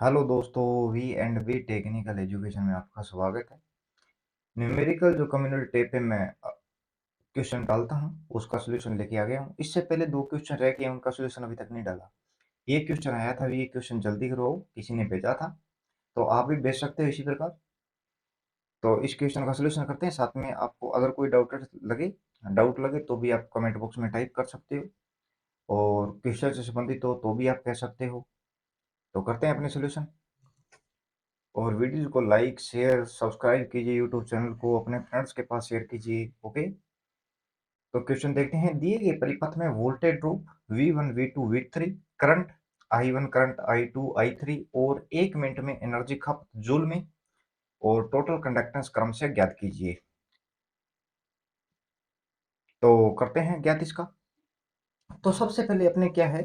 Hello दोस्तों, V and V technical education में आपका स्वागत है। न्यूमेरिकल जो कम्युनिटी टैब पे मैं क्वेश्चन डालता हूँ, उसका सॉल्यूशन लेके आ गया हूँ। इससे पहले 2 क्वेश्चन रह गए, उनका सॉल्यूशन अभी तक नहीं डाला। ये क्वेश्चन आया था, ये क्वेश्चन जल्दी करो, किसी ने भेजा था, तो आप भी भेज सकते हो इसी प्रकार। तो इस क्वेश्चन का सॉल्यूशन करते हैं, साथ में आपको अगर कोई डाउट लगे तो भी आप कमेंट बॉक्स में टाइप कर सकते हो, और क्वेश्चन से संबंधित हो तो भी आप कह सकते हो। तो करते हैं अपने सॉल्यूशन। और वीडियो को लाइक शेयर सब्सक्राइब कीजिए, यूट्यूब चैनल को अपने फ्रेंड्स के पास शेयर कीजिए। ओके, तो क्वेश्चन देखते हैं। दिए गए परिपथ में voltage drop V1 V2 V3, current I1 current I2 I3 और 1 मिनट में एनर्जी खपत जूल में और टोटल कंडक्टेंस क्रम से ज्ञात कीजिए। तो करते हैं ज्ञात इसका। तो सबसे पहले अपने क्या है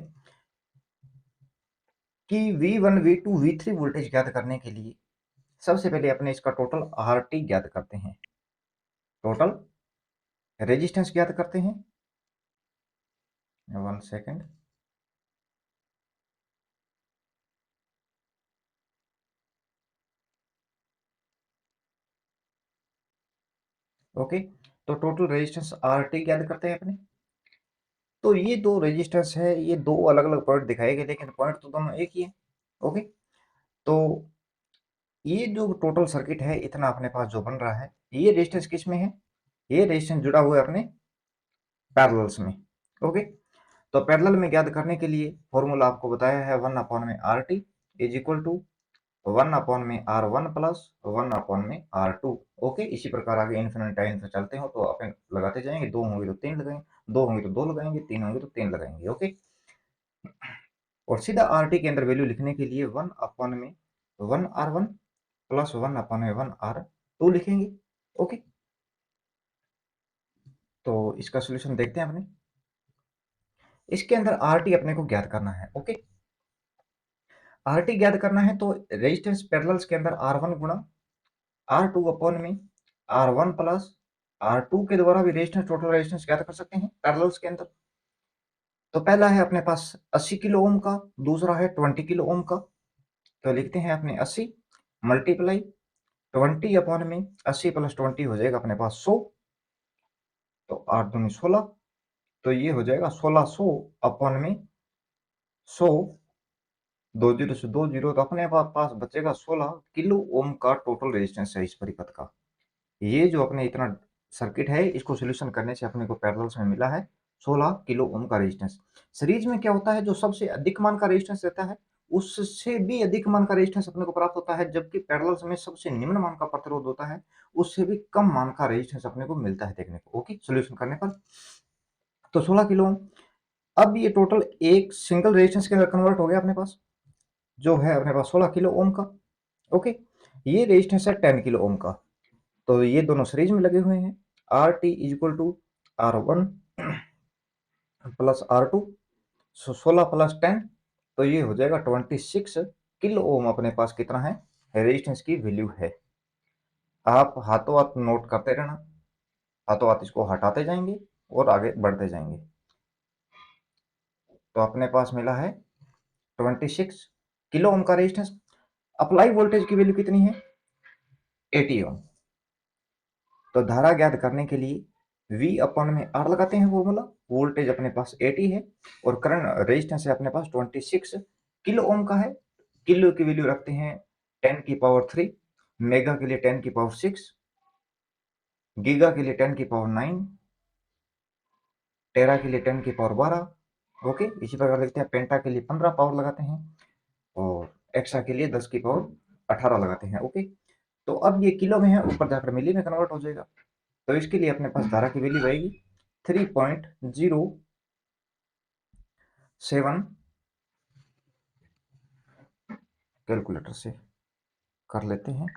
कि V1 V2 V3 वोल्टेज ज्ञात करने के लिए सबसे पहले अपने इसका टोटल RT ज्ञात करते हैं, टोटल रेजिस्टेंस ज्ञात करते हैं। 1 सेकेंड। ओके, तो टोटल रेजिस्टेंस RT ज्ञात करते हैं अपने। तो ये 2 रेजिस्टेंस है, ये 2 अलग-अलग पॉइंट दिखाए गए, लेकिन पॉइंट तो दोनों एक ही है। ओके, तो ये जो टोटल सर्किट है इतना अपने पास जो बन रहा है, ये रेजिस्टेंस किस में है? ये रेजिस्टेंस जुड़ा हुआ है अपने पैरेलल्स में। ओके, तो पैरेलल में ज्ञात करने के लिए फॉर्मूला आपको बताया है 1 अपॉन में RT is equal to 1 upon में R1 प्लस 1 अपॉन में R2। ओके, इसी प्रकार आगे इन्फिनिट टाइम से चलते हो तो अपन लगाते जाएंगे। 2 होंगे तो 3 लगाएंगे, 2 होंगे तो 2 लगाएंगे, 3 होंगे तो 3 लगाएंगे। ओके, और सीधा RT के अंदर वैल्यू लिखने के लिए 1 अपॉन में 1 R1 प्लस 1 अपॉन में 1 R2 लिखेंगे। ओके, तो इसका सॉल्यूशन देखते हैं अपने। इसके अंदर RT अपने को ज्ञात करना है। ओके, RT ज्ञात करना है तो रेजिस्टेंस पैरेलल्स के अंदर R1 गुणा R2 अपॉन में R1 प्लस R2 के द्वारा भी रेजिस्टेंस टोटल रेजिस्टेंस ज्ञात कर सकते हैं पैरेलल्स के अंदर। तो पहला है अपने पास 80 किलो ओम का, दूसरा है 20 किलो ओम का। तो लिखते हैं अपने 80 मल्टीप्लाई 20 अपॉन में 80 प्लस 20 हो जाएगा अपने पास 100। तो 8 दूनी 16, तो ये हो जाएगा 1600 अपॉन में 100। 20 से 20 तो अपने पास बचेगा 16 किलो ओम का टोटल रेजिस्टेंस है इस परिपथ का। ये जो अपने इतना सर्किट है, इसको सॉल्यूशन करने से अपने को पैरेलल्स में मिला है 16 किलो ओम का रेजिस्टेंस। सीरीज में क्या होता है, जो सबसे अधिक मान का रेजिस्टेंस रहता है उससे भी अधिक मान का रेजिस्टेंस अपने को प्राप्त होता है, जबकि पैरेलल्स में सबसे निम्न मान का प्रतिरोध होता है, उससे भी कम मान का रेजिस्टेंस अपने को मिलता है देखने को। ओके, सॉल्यूशन करने पर तो 16 किलो ओम। अब ये टोटल एक सिंगल रेजिस्टेंस के अंदर कन्वर्ट हो गया अपने पास, जो है अपने पास 16 किलो ओम का। ओके, ये रेजिस्टेंस है 10 किलो ओम का। तो ये दोनों सीरीज में लगे हुए हैं। R T is equal to R1 plus R2, 16 plus 10, तो ये हो जाएगा 26 किलो ओम अपने पास कितना है रेजिस्टेंस की वैल्यू है। आप हाथों हाथ नोट करते रहना, हाथों हाथ इसको हटाते जाएंगे और आगे बढ़ते जाएंगे। तो अपने पास मिला है 26 किलो ओम का रेजिस्टेंस। अप्लाई वोल्टेज की वैल्यू कितनी है? 80 ओम। तो धारा ज्ञात करने के लिए V अपॉन में R लगाते हैं फॉर्मूला। वोल्टेज अपने पास 80 है और करंट रेजिस्टेंस है अपने पास 26 किलो ओम का है। किलो की वैल्यू रखते हैं 10 की पावर 3, मेगा के लिए 10 की पावर 6, गीगा के लिए 10 की पावर 9, टेरा के लिए 10 की पावर 12। ओके, इसी प्रकार लिखते हैं। पेंटा के लिए 15 पावर लगाते हैं और एक्सा के लिए 10 की पावर 18 लगाते हैं। ओके, तो अब ये किलो में है, ऊपर जाकर मिली में कन्वर्ट हो जाएगा। तो इसके लिए अपने पास धारा की वैल्यू आएगी 3.07। कैलकुलेटर से कर लेते हैं।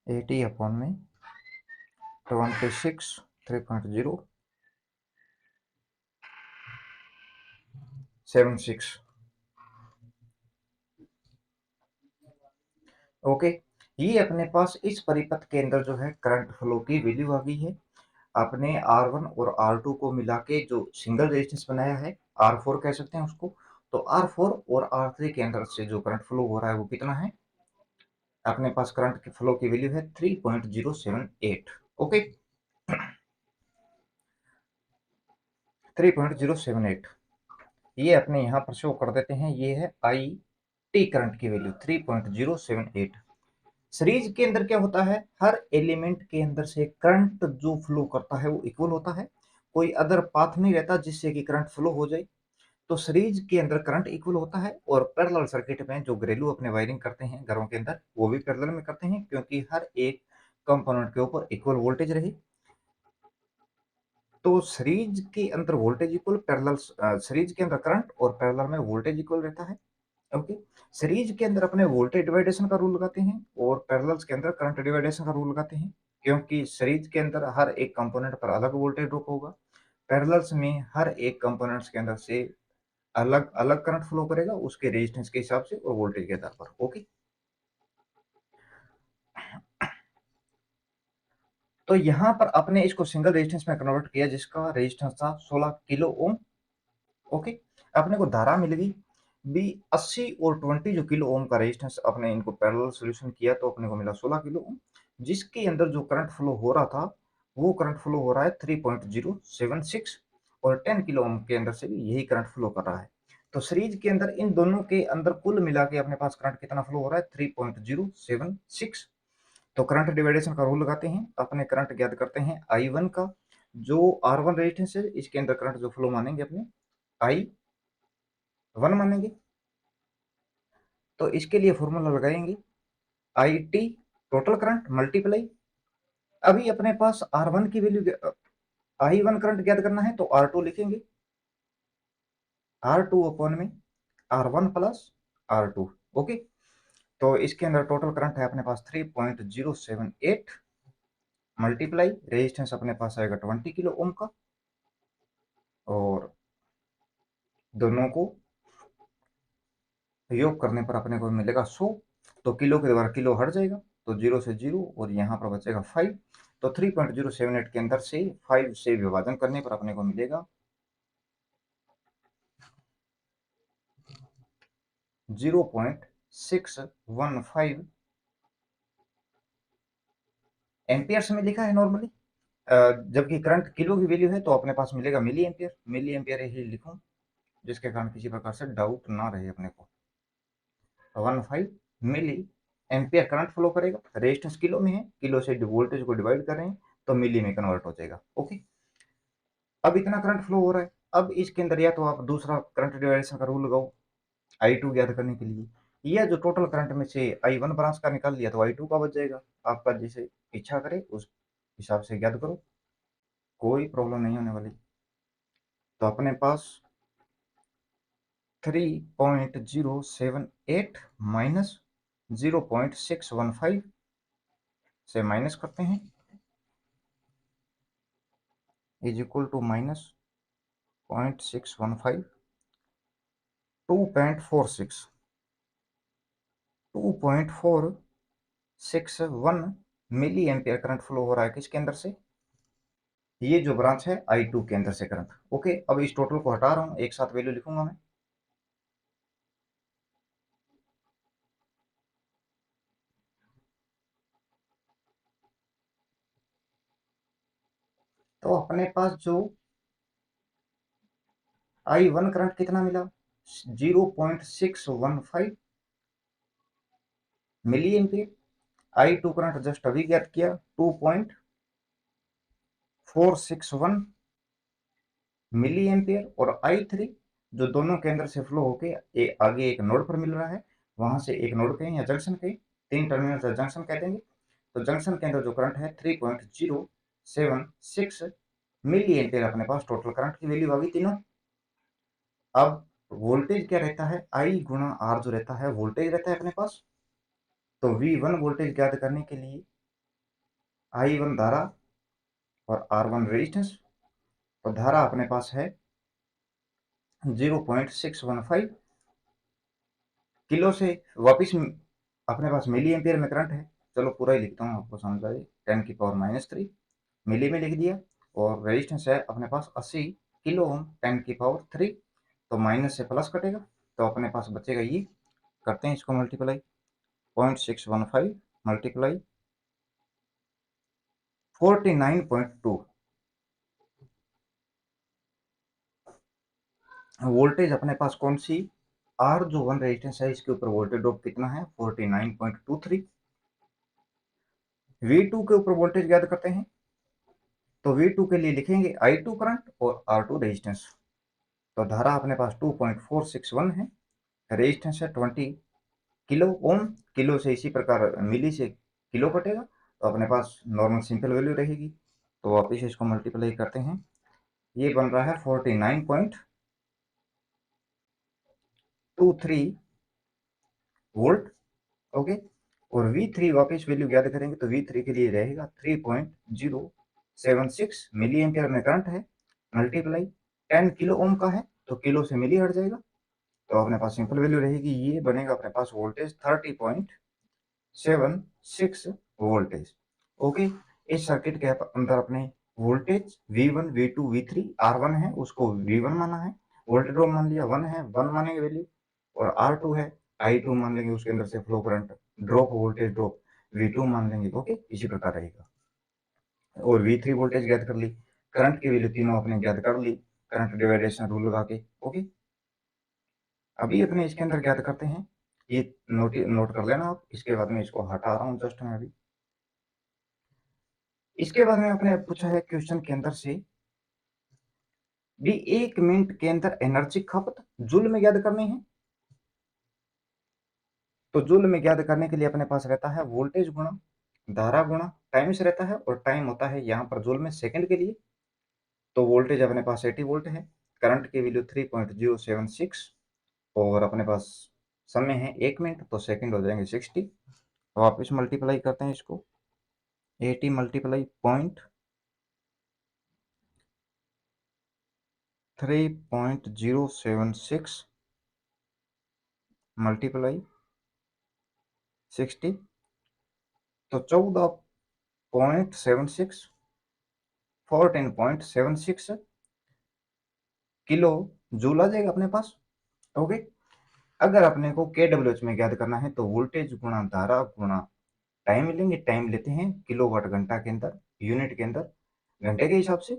80 अपॉन में 26 3.076। ओके, ये अपने पास इस परिपथ के अंदर जो है करंट फ्लो की वैल्यू आ गई है। आपने R1 और R2 को मिला के जो सिंगल रेजिस्टेंस बनाया है, R4 कह सकते हैं उसको, तो R4 और R3 के अंदर से जो करंट फ्लो हो रहा है वो कितना है? अपने पास करंट की फ्लो की वैल्यू है 3.078। ओके, 3.078 ये अपने यहाँ पर शो कर देते हैं। ये है आई टी करंट की वैल्यू 3.078। सीरीज के अंदर क्या होता है, हर एलिमेंट के अंदर से करंट जो फ्लो करता है वो इक्वल होता है, कोई अदर पाथ नहीं रहता जिससे कि करंट फ्लो हो जाए। तो सीरीज के अंदर करंट इक्वल होता है, और पैरेलल सर्किट में जो घरेलू अपने वायरिंग करते हैं घरों के अंदर वो भी पैरेलल में करते हैं, क्योंकि हर एक कंपोनेंट के ऊपर इक्वल वोल्टेज रहे। तो सीरीज के अंदर वोल्टेज इक्वल, पैरेलल सीरीज के अंदर करंट और पैरेलल में वोल्टेज इक्वल रहता है। ओके, सीरीज के अंदर अपने वोल्टेज डिवाइडेशन का रूल लगाते हैं और पैरेलल्स के अंदर करंट डिवाइडेशन का रूल लगाते हैं, क्योंकि सीरीज के अंदर हर एक कंपोनेंट पर अलग वोल्टेज ड्रॉप होगा, पैरेलल्स में हर एक कंपोनेंट्स के अंदर से अलग अलग करंट फ्लो करेगा उसके रेजिस्टेंस के हिसाब से और वोल्टेज के आधार पर। ओके, तो यहाँ पर अपने इसको सिंगल रेजिस्टेंस में कन्वर्ट किया जिसका रेजिस्टेंस था 16 किलो ओम। ओके, अपने को धारा मिल गई बी 80 और 20 जो किलो ओम का रेजिस्टेंस अपने इनको पैरेलल सॉल्यूशन किया तो अपने को मिला 16 किलो ओम, जिसके अंदर जो करंट फ्लो हो रहा था वो करंट फ्लो हो रहा है 3.076, और 10 किलो ओम के अंदर से भी यही करंट फ्लो कर रहा है। तो सीरीज के अंदर इन दोनों के अंदर कुल मिला के अपने पास करंट कितना फ्लो हो रहा है 3.076। तो करंट डिवाइडेशन का रूल लगाते हैं, अपने करंट ज्ञात करते हैं I1 का, जो R1 रेजिस्टेंस है इसके अंदर करंट जो फ्लो मानेंगे अपने I1 मानेंगे। तो इसके लिए फॉर्मूला लगाएंगे I T total current multiply, अभी अपने पास R1 की वैल्यू I1 करंट ज्ञात करना है तो R2 लिखेंगे, R2 अपॉन में R1 प्लस R2। ओके, तो इसके अंदर टोटल करंट है अपने पास 3.078 मल्टीप्लाई रेजिस्टेंस अपने पास आएगा 20 किलो ओम का, और दोनों को योग करने पर अपने को मिलेगा 100। तो किलो के द्वारा किलो हट जाएगा तो 0 से 0 और यहाँ पर बचेगा 5। तो 3.078 के अंदर से 5 से विभाजन करने पर अपने को मिलेगा 0.615 एम्पियर्स में लिखा है नॉर्मली, जबकि करंट किलो की वैल्यू है तो अपने पास मिलेगा मिली एम्पियर। मिली एम्पियर ही लिखूं जिसके कारण किसी प्रकार से डाउट ना रहे अपने को। 15 मिली एम्पियर करंट फ्लो करेगा, रेजिस्टेंस किलो में है, किलो से वोल्टेज को डिवाइड कर रहे हैं तो मिली में कन्वर्ट हो जाएगा। ओके, अब इतना करंट फ्लो हो रहा है, अब इसके अंदर या तो आप दूसरा करंट डिवाइडेशन का रूल लगाओ I2 ज्ञात करने के लिए, या जो टोटल करंट में से I1 ब्रांच का निकाल लिया तो I2 का बच जाएगा। आपका जैसे इच्छा करे उस हिसाब से ज्ञात करो, कोई प्रॉब्लम नहीं होने वाली। तो अपने पास 3.078 माइनस 0.615 से माइनस करते हैं is equal to minus 0.615, 2.46 2.461 milli ampere current flow हो रहा है किसके अंदर से, ये जो ब्रांच है I2 के अंदर से करंट। ओके, अब इस टोटल को हटा रहा हूं, एक साथ वैल्यू लिखूंगा मैं। तो अपने पास जो I1 करंट कितना मिला 0.615 milli ampere, I2 current just अभी ज्ञात किया 2.461 मिली एम्पियर, और I3 जो दोनों के अंदर से फ्लो होके आगे एक नोड पर मिल रहा है, वहां से एक नोड कहें या जंक्शन कहें, तीन टर्मिनल से जंक्शन कह देंगे, तो जंक्शन के अंदर जो करंट है 3.076 मिली एम्पियर अपने पास टोटल करंट की वैल्यू आ गई तीनों। अब वोल्टेज क्या रहता है, I गुणा R जो रहता है वोल्टेज रहता है अपने पास, तो V1 वोल्टेज ज्ञात करने के लिए I1 धारा और R1 रेजिस्टेंस, तो धारा अपने पास है 0.615 किलो से वापिस अपने पास मिली एम्पियर में करंट है, चलो पूरा ही लिखता हूँ आपको समझ आए, 10⁻³ मिली में लिख दिया, और रेजिस्टेंस है अपने पास 80 किलो ओम 10⁻³ तो माइनस से प्लस कटेगा, तो अपने पास बचेगा ये, करते हैं इसको मल्टीप्लाई, 0.615 मल्टीप्लाई 49.2 वोल्टेज अपने पास कौन सी, आर जो 1 रेजिस्टेंस है इसके ऊपर वोल्टेज ड्रॉप कितना है 49.23। V2 के ऊपर वोल्टेज ज्ञात करते हैं, तो V2 के लिए लिखेंगे I2 करंट और R2 रेजिस्टेंस। तो धारा अपने पास 2.461 है, रेजिस्टेंस है 20 किलो ओम, किलो से इसी प्रकार मिली से किलो कटेगा, तो अपने पास नॉर्मल सिंपल वैल्यू रहेगी। तो वापिस इसको मल्टीप्लाई करते हैं, ये बन रहा है 49.23 वोल्ट। ओके, और V3 वापस वैल्यू ज्ञात करेंगे, तो V3 के लिए रहेगा 3.076 मिली एम्पियर में करंट है, मल्टीप्लाई 10 किलो ओम का है तो किलो से मिली हट जाएगा, तो अपने पास सिंपल वैल्यू रहेगी, ये बनेगा अपने पास वोल्टेज 30.76 वोल्टेज। ओके, इस सर्किट के अंदर अपने voltage V1 V2 V3 R1 है उसको V1 माना है, वोल्टेज ड्रॉप मान लिया 1 है 1 मानेंगे वैल्यू, और R2 है I2 मान लेंगे, उसके अंदर से flow current drop voltage drop V2 मान लेंगे। ओके, इसी प्रकार रहेगा। और V3 वोल्टेज ज्ञात कर ली, करंट की वैल्यू तीनों अपने ज्ञात कर ली करंट डिवाइडेशन रूल लगा के। ओके, अभी अपने इसके अंदर ज्ञात करते हैं, ये नोट कर लेना आप, इसके बाद में इसको हटा रहा हूं जस्ट मैं अभी। इसके बाद में आपने पूछा है क्वेश्चन के अंदर से भी 1 मिनट के अंदर एनर्जी खपत जूल में ज्ञात करनी है। तो जूल में ज्ञात करने के लिए अपने पास रहता है वोल्टेज गुणा धारा गुणा टाइम से रहता है, और टाइम होता है यहाँ पर जूल में सेकंड के लिए। तो वोल्टेज अपने पास 80 वोल्ट है, करंट की वैल्यू 3.076, और अपने पास समय है 1 मिनट, तो सेकंड हो जाएंगे 60। तो वापस मल्टीप्लाई करते हैं इसको, 80 मल्टीप्लाई 3.076 मल्टीप्लाई 60, तो 14.76 14.76 किलो जूल आ जाएगा अपने पास। ओके, अगर अपने को KWH में ज्ञात करना है तो वोल्टेज गुणा धारा गुणा टाइम लेंगे, टाइम लेते हैं किलोवाट घंटा के अंदर, यूनिट के अंदर घंटे के हिसाब से।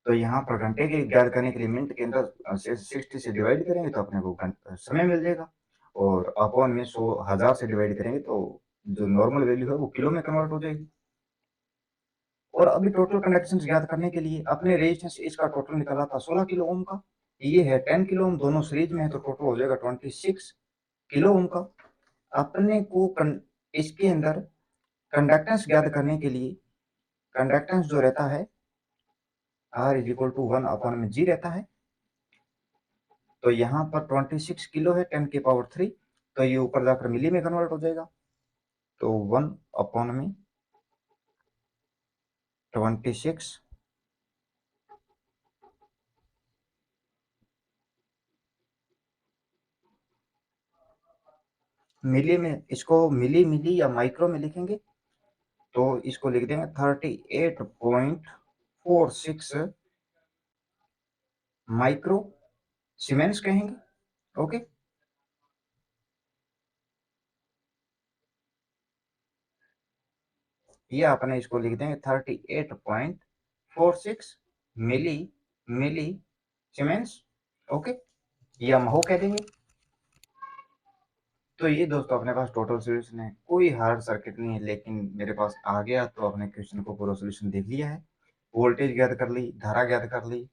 तो यहाँ पर घंटे के ज्ञात करने के लिए मिनट के अंदर 60 से डिवाइड करेंगे तो अपने को समय मिल जाएगा, और अपॉन में 100,000 से डिवाइड करेंगे तो जो नॉर्मल वैल्यू है वो किलो में कन्वर्ट हो जाएगी। और अभी टोटल कंडक्शन ज्ञात करने के लिए अपने रेजिस्टेंस इसका टोटल निकाला था 16 किलो ओम का, ये है 10 किलो ओम, दोनों सीरीज में है तो टोटल हो जाएगा 26 किलो ओम का। अपने को इसके अंदर कंडक्टेंस ज्ञात करने के लिए कंडक्टेंस जो रहता है R is equal to 1 upon में G रहता है, तो यहाँ पर 26 किलो है 10 की पावर 3, तो ये ऊपर जाकर मिली में कन्वर्ट हो जाएगा, तो 1 अपॉन में 26 मिली में, इसको मिली मिली या माइक्रो में लिखेंगे तो इसको लिख देंगे 38.46 माइक्रो सीमेंस कहेंगे। ओके, या अपने इसको लिख देंगे 38.46 मिली मिली सीमेंस। ओके, या महो कह देंगे। तो ये दोस्तों अपने पास टोटल सोल्यूशन है, कोई हार्ड सर्किट नहीं है, लेकिन मेरे पास आ गया तो अपने क्वेश्चन को पूरा सोल्यूशन देख लिया है, वोल्टेज ज्ञात कर ली, धारा ज्ञात कर ली,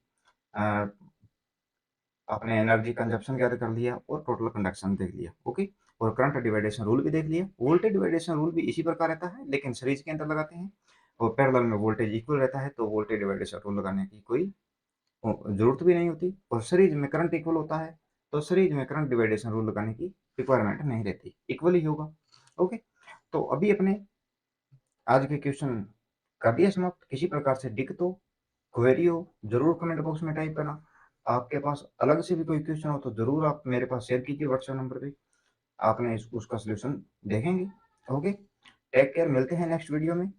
आपने एनर्जी कंजप्शन ज्ञात कर लिया, और टोटल कंडक्शन देख लिया। ओके, और करंट डिवाइडेशन रूल भी देख लिया। वोल्टेज डिवाइडेशन रूल भी इसी प्रकार रहता है, लेकिन सीरीज के अंदर लगाते हैं, और पैरेलल में वोल्टेज इक्वल रहता है, तो वोल्टेज डिवाइडेशन रूल लगाने की कोई जरूरत भी नहीं होती। और सीरीज में करंट इक्वल होता है, तो सीरीज में करंट डिवाइडेशन रूल लगाने की रिक्वायरमेंट नहीं रहती, इक्वल ही होगा। ओके, तो अभी अपने आज के क्वेश्चन कर दिया समाप्त। किसी प्रकार से दिक्कत हो, क्वेरी हो, जरूर कमेंट बॉक्स में टाइप करना। आपके पास अलग से भी कोई क्वेश्चन हो तो जरूर आप मेरे पास शेयर कीजिए व्हाट्सएप नंबर पे, आपने उसका सोल्यूशन देखेंगे। ओके, टेक केयर, मिलते हैं नेक्स्ट वीडियो में।